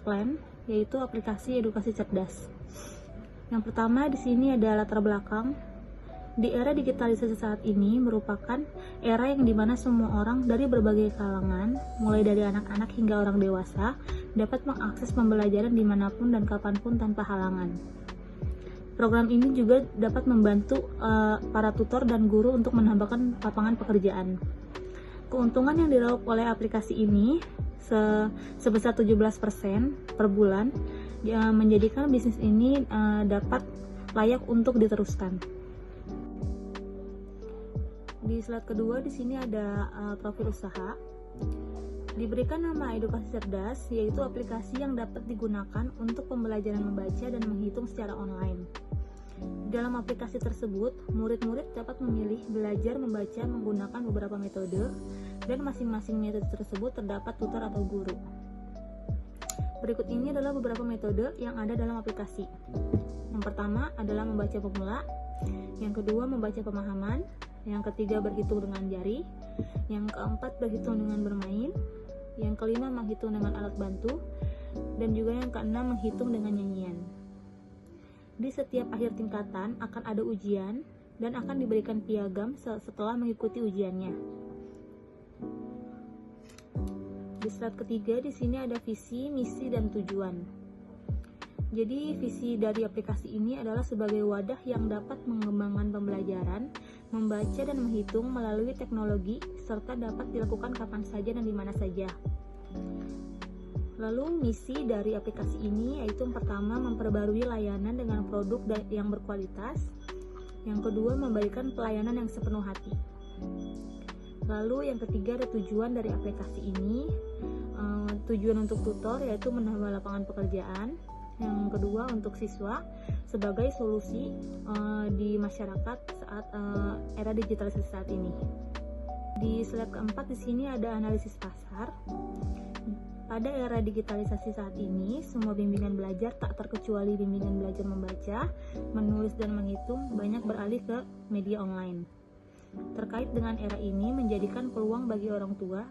tagline, yaitu aplikasi edukasi cerdas. Yang pertama di sini ada latar belakang. Di era digitalisasi saat ini merupakan era yang dimana semua orang dari berbagai kalangan, mulai dari anak-anak hingga orang dewasa, dapat mengakses pembelajaran dimanapun dan kapanpun tanpa halangan. Program ini juga dapat membantu para tutor dan guru untuk menambahkan lapangan pekerjaan. Keuntungan yang diraup oleh aplikasi ini sebesar 17% per bulan menjadikan bisnis ini dapat layak untuk diteruskan. Di slide kedua di sini ada profil usaha. Diberikan nama edukasi cerdas, yaitu aplikasi yang dapat digunakan untuk pembelajaran membaca dan menghitung secara online. Dalam aplikasi tersebut, murid-murid dapat memilih belajar membaca menggunakan beberapa metode, dan masing-masing metode tersebut terdapat tutor atau guru. Berikut ini adalah beberapa metode yang ada dalam aplikasi. Yang pertama adalah membaca pemula, yang kedua membaca pemahaman, yang ketiga berhitung dengan jari, yang keempat berhitung dengan bermain, yang kelima menghitung dengan alat bantu, dan juga yang keenam menghitung dengan nyanyian. Di setiap akhir tingkatan akan ada ujian dan akan diberikan piagam setelah mengikuti ujiannya. Di slide ketiga di sini ada visi, misi, dan tujuan. Jadi visi dari aplikasi ini adalah sebagai wadah yang dapat mengembangkan pembelajaran, membaca dan menghitung melalui teknologi, serta dapat dilakukan kapan saja dan di mana saja. Lalu misi dari aplikasi ini yaitu yang pertama memperbarui layanan dengan produk yang berkualitas, yang kedua memberikan pelayanan yang sepenuh hati. Lalu yang ketiga ada tujuan dari aplikasi ini, tujuan untuk tutor yaitu menambah lapangan pekerjaan, yang kedua untuk siswa sebagai solusi di masyarakat saat era digitalisasi saat ini. Di slide keempat di sini ada analisis pasar. Pada era digitalisasi saat ini, semua bimbingan belajar tak terkecuali bimbingan belajar membaca, menulis dan menghitung banyak beralih ke media online. Terkait dengan era ini menjadikan peluang bagi orang tua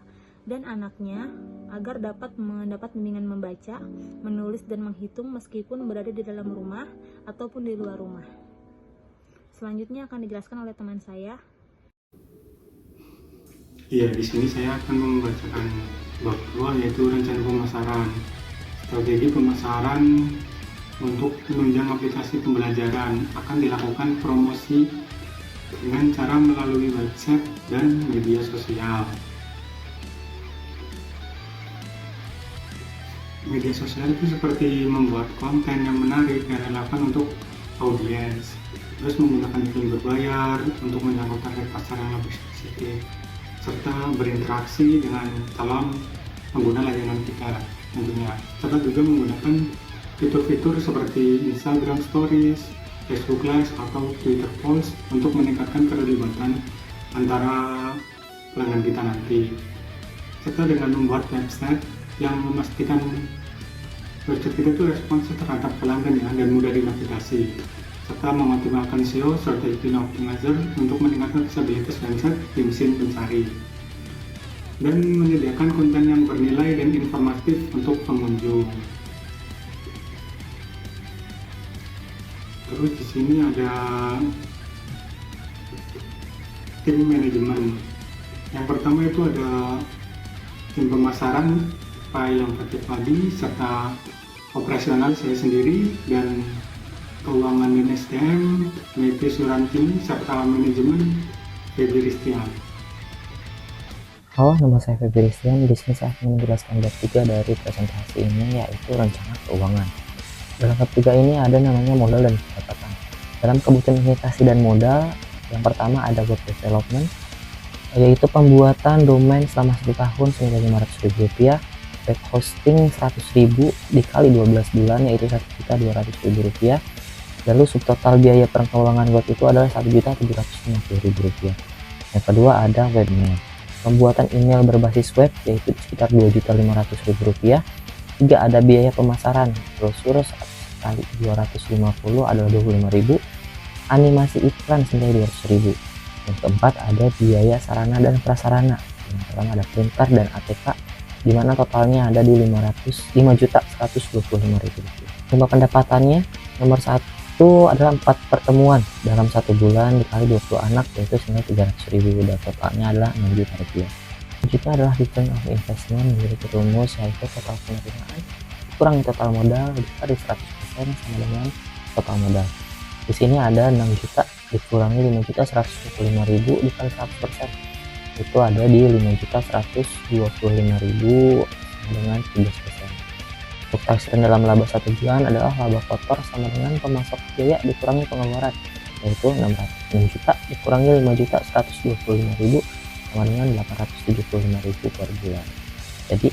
dan anaknya agar dapat mendapat bimbingan membaca, menulis dan menghitung meskipun berada di dalam rumah ataupun di luar rumah. Selanjutnya akan dijelaskan oleh teman saya. Iya, di sini saya akan membacakan bab 2 yaitu rencana pemasaran. Strategi pemasaran untuk menunjang aplikasi pembelajaran akan dilakukan promosi dengan cara melalui website dan media sosial. Media sosial itu seperti membuat konten yang menarik dan relevan untuk audiens, terus menggunakan iklan berbayar untuk menjangkau target pasar yang lebih spesifik, serta berinteraksi dengan calon pengguna layanan kita tentunya, serta juga menggunakan fitur-fitur seperti Instagram Stories, Facebook Live atau Twitter Post untuk meningkatkan keterlibatan antara pelanggan kita nanti, serta dengan membuat website yang memastikan website kita itu responsif terhadap pelanggan dan mudah dinavigasi, serta mengoptimalkan SEO serta Pin Optimizer untuk meningkatkan visibilitas website di mesin pencari, dan menyediakan konten yang bernilai dan informatif untuk pengunjung. Terus di sini ada tim manajemen. Yang pertama itu ada tim pemasaran yang aktif tadi, serta operasional saya sendiri, dan keuangan dan SDM, Meti Suranti, serta manajemen Febri Ristian. Halo, nama saya Febri Ristian. Di sini saya akan menjelaskan bab 3 dari presentasi ini, yaitu rencana keuangan. Dalam bab 3 ini ada namanya modal dan pendapatan. Dalam kebutuhan investasi dan modal, yang pertama ada web development, yaitu pembuatan domain selama 1 tahun senilai Rp500.000, web hosting 100.000 dikali 12 bulan yaitu Rp1.200.000. Lalu subtotal biaya perkeuangan web itu adalah Rp1.750.000. Yang kedua ada webmail, pembuatan email berbasis web yaitu sekitar Rp2.500.000. Tiga ada biaya pemasaran, brosur kali 250 adalah Rp25.000, animasi iklan senilai Rp200.000. Yang keempat ada biaya sarana dan prasarana, yang pertama ada printer dan ATK dimana totalnya ada di 5.125.000 rupiah. Jumlah pendapatannya nomor 1 adalah 4 pertemuan dalam 1 bulan dikali 20 anak, yaitu senilai 300.000, dan totalnya adalah 6 juta rupiah. Selanjutnya adalah return of investment, memiliki rumus yaitu total penerimaan kurangi total modal dikali 100% sama dengan total modal. Di sini ada 6 juta dikurangi 5.125.000 dikali 100%, itu ada di 5.125.000 dengan 13%. Untuk taksiran dalam laba 1 bulan adalah laba kotor sama dengan pemasok biaya dikurangi pengeluaran, yaitu 6 juta dikurangi 5.125.000 sama dengan 875.000 per bulan. Jadi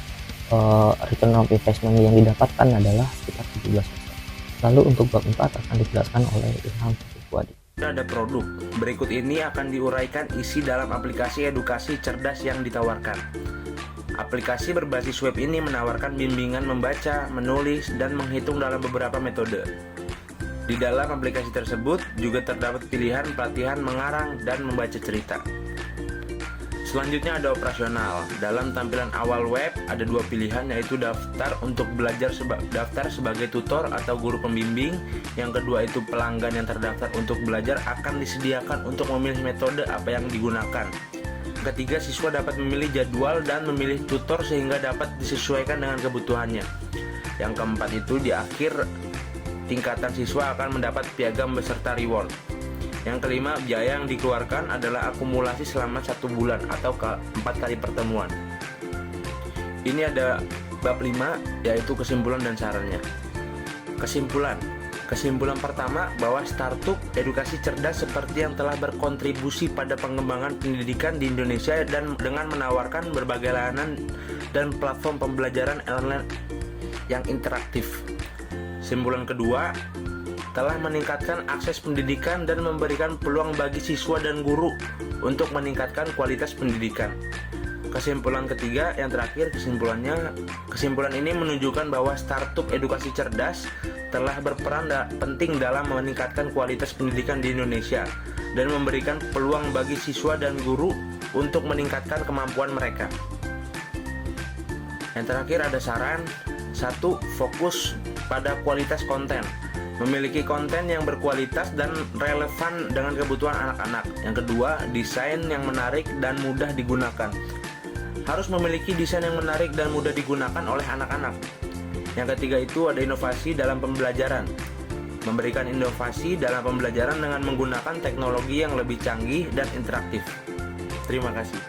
return of investment yang didapatkan adalah sekitar 17%. Lalu untuk bab 4 akan dijelaskan oleh Ilham Fuadi. Ada produk. Berikut ini akan diuraikan isi dalam aplikasi edukasi cerdas yang ditawarkan. Aplikasi berbasis web ini menawarkan bimbingan membaca, menulis, dan menghitung dalam beberapa metode. Di dalam aplikasi tersebut juga terdapat pilihan pelatihan mengarang dan membaca cerita. Selanjutnya ada operasional. Dalam tampilan awal web ada 2 pilihan, yaitu daftar untuk belajar daftar sebagai tutor atau guru pembimbing. Yang kedua itu pelanggan yang terdaftar untuk belajar akan disediakan untuk memilih metode apa yang digunakan. Ketiga, siswa dapat memilih jadwal dan memilih tutor sehingga dapat disesuaikan dengan kebutuhannya. Yang keempat itu di akhir tingkatan siswa akan mendapat piagam beserta reward. Yang kelima, biaya yang dikeluarkan adalah akumulasi selama 1 bulan atau 4 kali pertemuan. Ini ada bab 5, yaitu kesimpulan dan sarannya. Kesimpulan pertama bahwa startup edukasi cerdas seperti yang telah berkontribusi pada pengembangan pendidikan di Indonesia dan dengan menawarkan berbagai layanan dan platform pembelajaran online yang interaktif. Kesimpulan kedua, telah meningkatkan akses pendidikan dan memberikan peluang bagi siswa dan guru untuk meningkatkan kualitas pendidikan. Kesimpulan ketiga, yang terakhir, kesimpulan ini menunjukkan bahwa startup edukasi cerdas telah berperan penting dalam meningkatkan kualitas pendidikan di Indonesia dan memberikan peluang bagi siswa dan guru untuk meningkatkan kemampuan mereka. Yang terakhir ada saran. 1. Fokus pada kualitas konten. Memiliki konten yang berkualitas dan relevan dengan kebutuhan anak-anak. Yang kedua, desain yang menarik dan mudah digunakan. Harus memiliki desain yang menarik dan mudah digunakan oleh anak-anak. Yang ketiga itu ada inovasi dalam pembelajaran. Memberikan inovasi dalam pembelajaran dengan menggunakan teknologi yang lebih canggih dan interaktif. Terima kasih.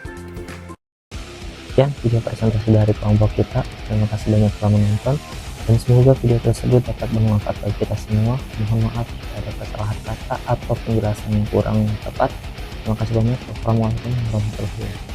Sekian video presentasi dari kelompok kita. Terima kasih banyak telah menonton, dan semoga video tersebut dapat bermanfaat bagi kita semua. Mohon maaf jika ada kesalahan kata atau penjelasan yang kurang tepat. Terima kasih banyak. Wassalamualaikum warahmatullahi wabarakatuh.